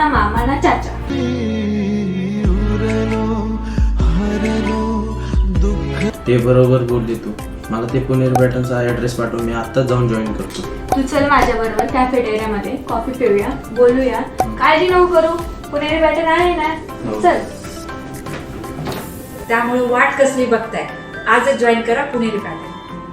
ना मामा ना चाचा. ते बरोबर बोलली तू. मला ते पुणेरी पॅटर्नचा ऍड्रेस पाठव, मी आत्ताच जाऊन जॉईन करतो. तू चल माझ्या बरोबर कॅफेटेरियामध्ये कॉफी पिऊया, बोलूया. काळजी नको करू, पुणेरी पॅटर्न आहे ना. चल. त्यामुळे वाट कसली बघताय, आजच जॉईन करा पुणेरी पॅटर्न.